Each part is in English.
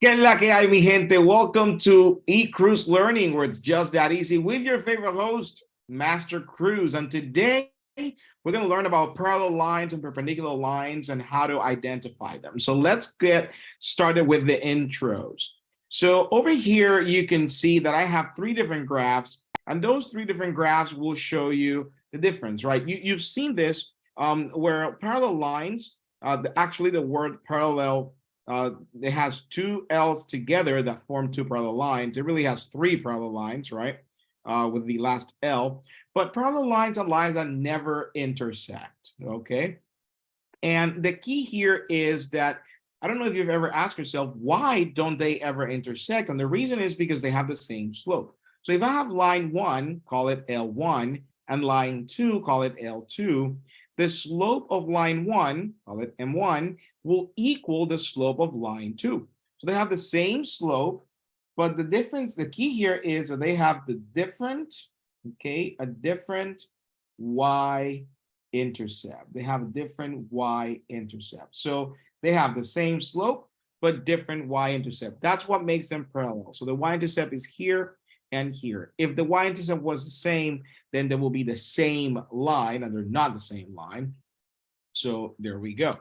¿Qué es la que hay, mi gente? Welcome to eCruz Learning, where it's just that easy with your favorite host, Master Cruz. And today, we're going to learn about parallel lines and perpendicular lines and how to identify them. So let's get started with the intros. So over here, you can see that I have three different graphs, and those three different graphs will show you the difference, right? You've seen this where parallel lines, actually the word parallel, it has two L's together that form two parallel lines. It really has three parallel lines, right? With the last L. But parallel lines are lines that never intersect, okay? And the key here is that I don't know if you've ever asked yourself, why don't they ever intersect? And the reason is because they have the same slope. So if I have line 1, call it L1, and line 2, call it L2, the slope of line 1, call it M1, will equal the slope of line 2. So they have the same slope, but the difference, the key here is that they have the different, okay, a different y-intercept. They have a different y-intercept. So they have the same slope, but different y-intercept. That's what makes them parallel. So the y-intercept is here and here. If the y-intercept was the same, then there will be the same line, and they're not the same line. So there we go.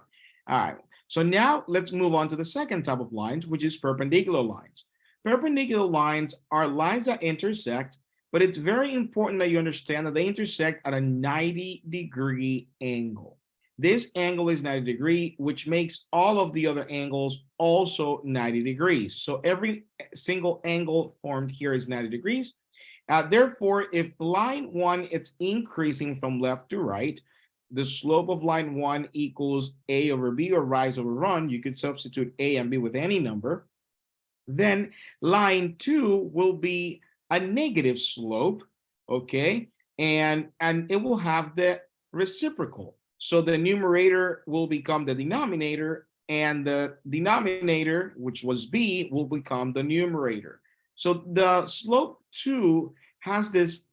All right. So now let's move on to the second type of lines, which is perpendicular lines. Perpendicular lines are lines that intersect, but it's very important that you understand that they intersect at a 90-degree angle. This angle is 90 degrees, which makes all of the other angles also 90 degrees. So every single angle formed here is 90 degrees. Therefore, if line 1 it's increasing from left to right, the slope of line 1 equals a over b, or rise over run. You could substitute a and b with any number. Then line 2 will be a negative slope, okay? And it will have the reciprocal. So the numerator will become the denominator, and the denominator, which was b, will become the numerator. So the slope 2 has this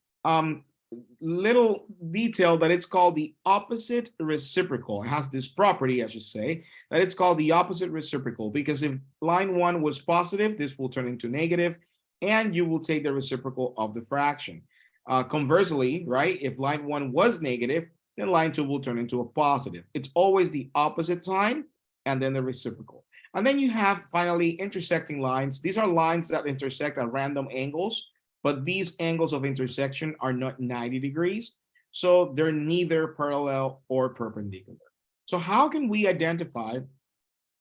little detail that it's called the opposite reciprocal. It has this property, I should say, that it's called the opposite reciprocal, because if line 1 was positive, this will turn into negative, and you will take the reciprocal of the fraction. Conversely, right, if line 1 was negative, then line 2 will turn into a positive. It's always the opposite sign and then the reciprocal. And then you have finally intersecting lines. These are lines that intersect at random angles, but these angles of intersection are not 90 degrees. So they're neither parallel or perpendicular. So how can we identify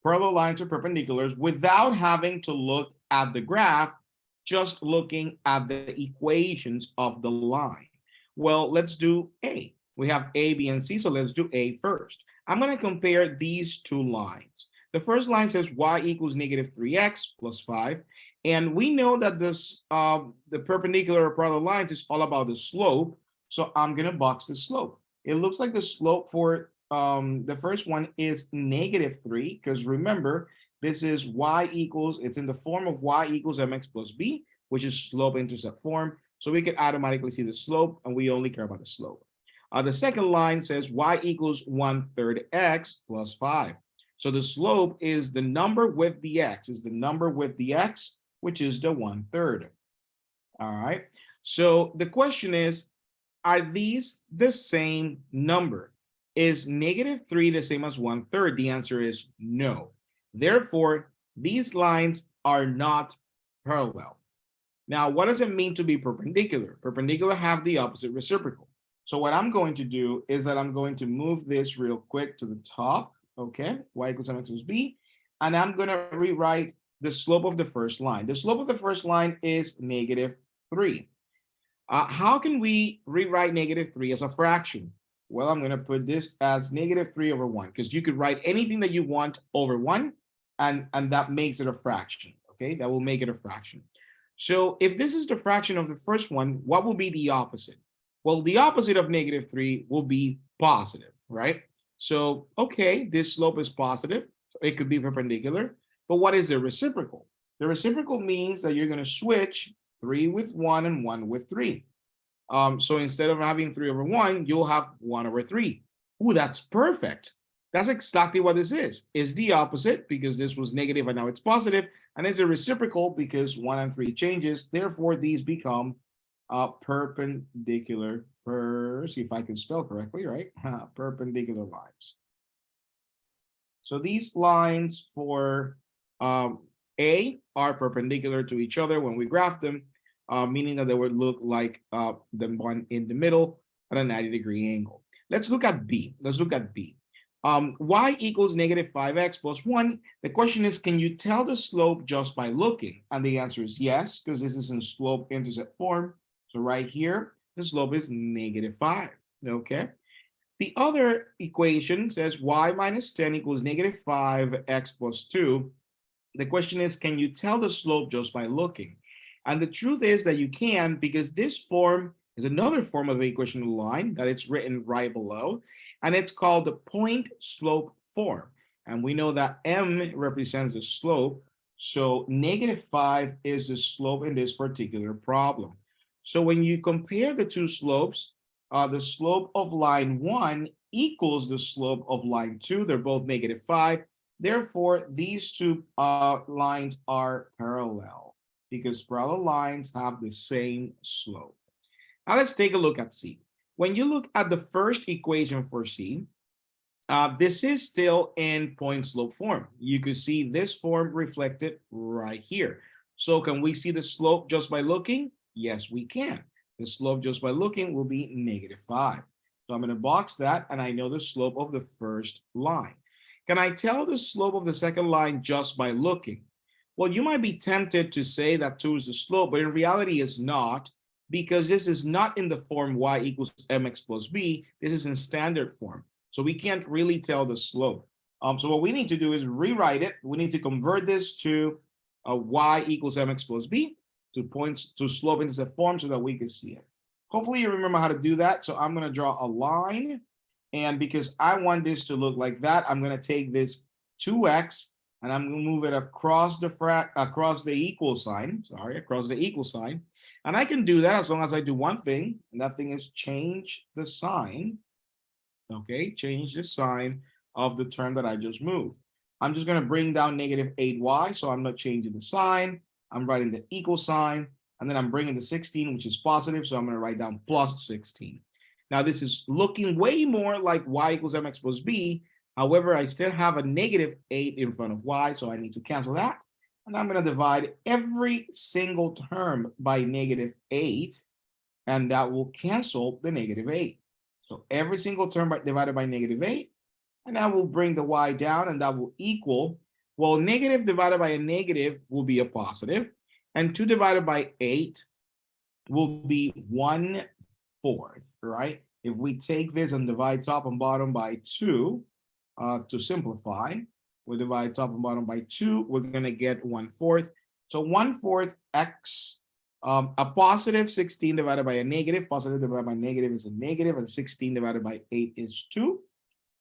parallel lines or perpendiculars without having to look at the graph, just looking at the equations of the line? Well, let's do A. We have A, B, and C, so let's do A first. I'm going to compare these two lines. The first line says y equals negative 3x plus 5. And we know that this the perpendicular or parallel lines is all about the slope. So I'm going to box the slope. It looks like the slope for the first one is negative 3, because remember, this is y equals, it's in the form of y equals mx plus b, which is slope-intercept form. So we can automatically see the slope, and we only care about the slope. The second line says y equals 1/3 x plus 5. So the slope is the number with the x, which is the 1/3. All right. So the question is, are these the same number? Is negative 3 the same as 1/3? The answer is no. Therefore, these lines are not parallel. Now, what does it mean to be perpendicular? Perpendicular have the opposite reciprocal. So what I'm going to do is that I'm going to move this real quick to the top, okay? Y equals mx plus b, and I'm going to rewrite the slope of the first line. The slope of the first line is negative 3. How can we rewrite negative 3 as a fraction? Well, I'm going to put this as negative 3 over 1, because you could write anything that you want over 1, and that makes it a fraction, okay? That will make it a fraction. So if this is the fraction of the first one, what will be the opposite? Well, the opposite of negative 3 will be positive, right? So, okay, this slope is positive. So it could be perpendicular. But what is the reciprocal? The reciprocal means that you're going to switch 3 with 1 and 1 with 3. So instead of having 3 over 1, you'll have 1 over 3. Ooh, that's perfect. That's exactly what this is. It's the opposite because this was negative and now it's positive, and it's a reciprocal because 1 and 3 changes. Therefore, these become perpendicular, see if I can spell correctly, right? Perpendicular lines. So these lines for A are perpendicular to each other when we graph them, meaning that they would look like the one in the middle at a 90-degree angle. Let's look at B. Let's look at B. Y equals negative 5x plus 1. The question is, can you tell the slope just by looking? And the answer is yes, because this is in slope-intercept form. So right here, the slope is negative 5. Okay. The other equation says y minus 10 equals negative 5x plus 2. The question is, can you tell the slope just by looking? And the truth is that you can, because this form is another form of the equation of the line that it's written right below, and it's called the point slope form. And we know that m represents the slope, so negative 5 is the slope in this particular problem. So when you compare the two slopes, the slope of line 1 equals the slope of line 2. They're both negative 5. Therefore, these two lines are parallel because parallel lines have the same slope. Now let's take a look at C. When you look at the first equation for C, this is still in point slope form. You could see this form reflected right here. So can we see the slope just by looking? Yes, we can. The slope just by looking will be negative 5. So I'm going to box that, and I know the slope of the first line. Can I tell the slope of the second line just by looking? Well, you might be tempted to say that 2 is the slope, but in reality it's not, because this is not in the form y equals mx plus b. This is in standard form. So we can't really tell the slope. So what we need to do is rewrite it. We need to convert this to y equals mx plus b to points to slope intercept form so that we can see it. Hopefully you remember how to do that. So I'm going to draw a line. And because I want this to look like that, I'm going to take this 2x and I'm going to move it across the equal sign. Across the equal sign. And I can do that as long as I do one thing, and that thing is change the sign. Okay, change the sign of the term that I just moved. I'm just going to bring down negative 8y, so I'm not changing the sign. I'm writing the equal sign, and then I'm bringing the 16, which is positive, so I'm going to write down plus 16. Now, this is looking way more like y equals mx plus b. However, I still have a negative 8 in front of y, so I need to cancel that. And I'm going to divide every single term by negative 8, and that will cancel the negative 8. So every single term divided by negative 8, and that will bring the y down, and that will equal, well, negative divided by a negative will be a positive, and 2 divided by 8 will be 1/4, right? If we take this and divide top and bottom by 2, to simplify, we divide top and bottom by 2, we're going to get 1/4. So 1/4 x, a positive 16 divided by a negative, positive divided by negative is a negative, and 16 divided by 8 is 2.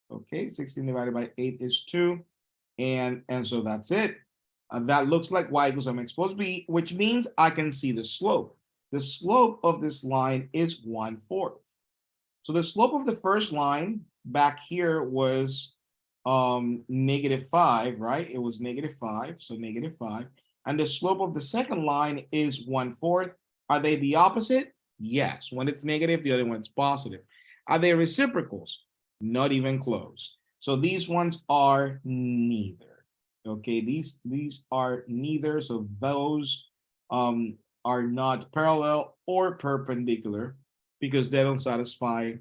Okay, 16 divided by 8 is 2. And so that's it. That looks like y equals mx plus b, which means I can see the slope. The slope of this line is 1/4. So the slope of the first line back here was negative 5, right? It was negative 5, so negative 5. And the slope of the second line is 1/4. Are they the opposite? Yes. When it's negative, the other one's positive. Are they reciprocals? Not even close. So these ones are neither. Okay, these are neither. So those are not parallel or perpendicular because they don't satisfy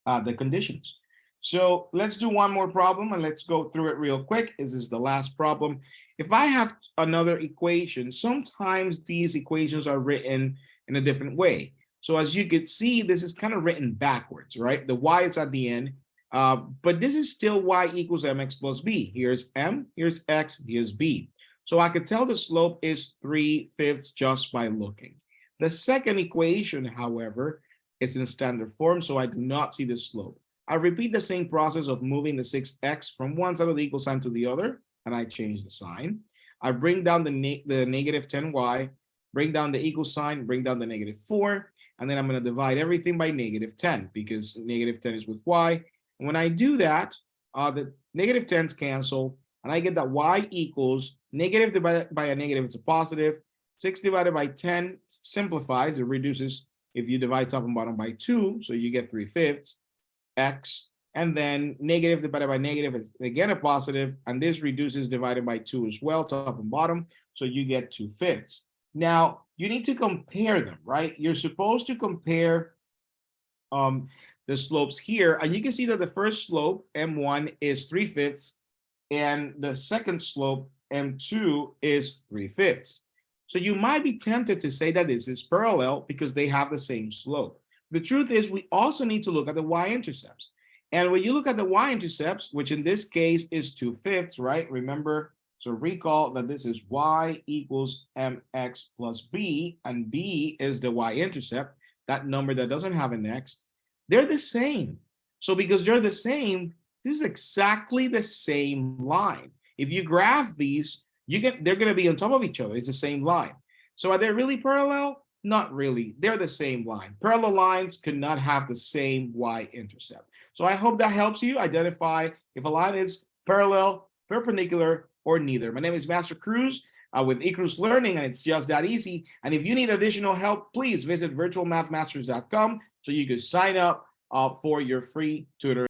the conditions. So let's do one more problem and let's go through it real quick. This is the last problem. If I have another equation, sometimes these equations are written in a different way. So as you can see, this is kind of written backwards, right? The y is at the end, but this is still y equals mx plus b. Here's m, here's x, here's b. So I could tell the slope is 3/5 just by looking. The second equation, however, is in standard form, so I do not see the slope. I repeat the same process of moving the 6x from one side of the equal sign to the other, and I change the sign. I bring down the negative 10y, bring down the equal sign, bring down the negative 4, and then I'm going to divide everything by negative 10 because negative 10 is with y. And when I do that, the negative 10s cancel, and I get that y equals negative divided by a negative, it's a positive. 6 divided by 10 simplifies, it reduces if you divide top and bottom by 2, so you get 3/5 x. And then negative divided by negative is again a positive, and this reduces divided by 2 as well, top and bottom, so you get 2/5. Now, you need to compare them, right? You're supposed to compare the slopes here, and you can see that the first slope, M1, is 3/5, and the second slope, M2, is 3/5. So you might be tempted to say that this is parallel because they have the same slope. The truth is, we also need to look at the y-intercepts. And when you look at the y-intercepts, which in this case is 2/5, right? Remember, so recall that this is y equals mx plus b, and b is the y-intercept, that number that doesn't have an x. They're the same. So because they're the same, this is exactly the same line. If you graph these, they're going to be on top of each other. It's the same line. So are they really parallel? Not really. They're the same line. Parallel lines could not have the same y-intercept. So I hope that helps you identify if a line is parallel, perpendicular, or neither. My name is Master Cruz with eCruz Learning, and it's just that easy. And if you need additional help, please visit virtualmathmasters.com so you can sign up for your free tutor.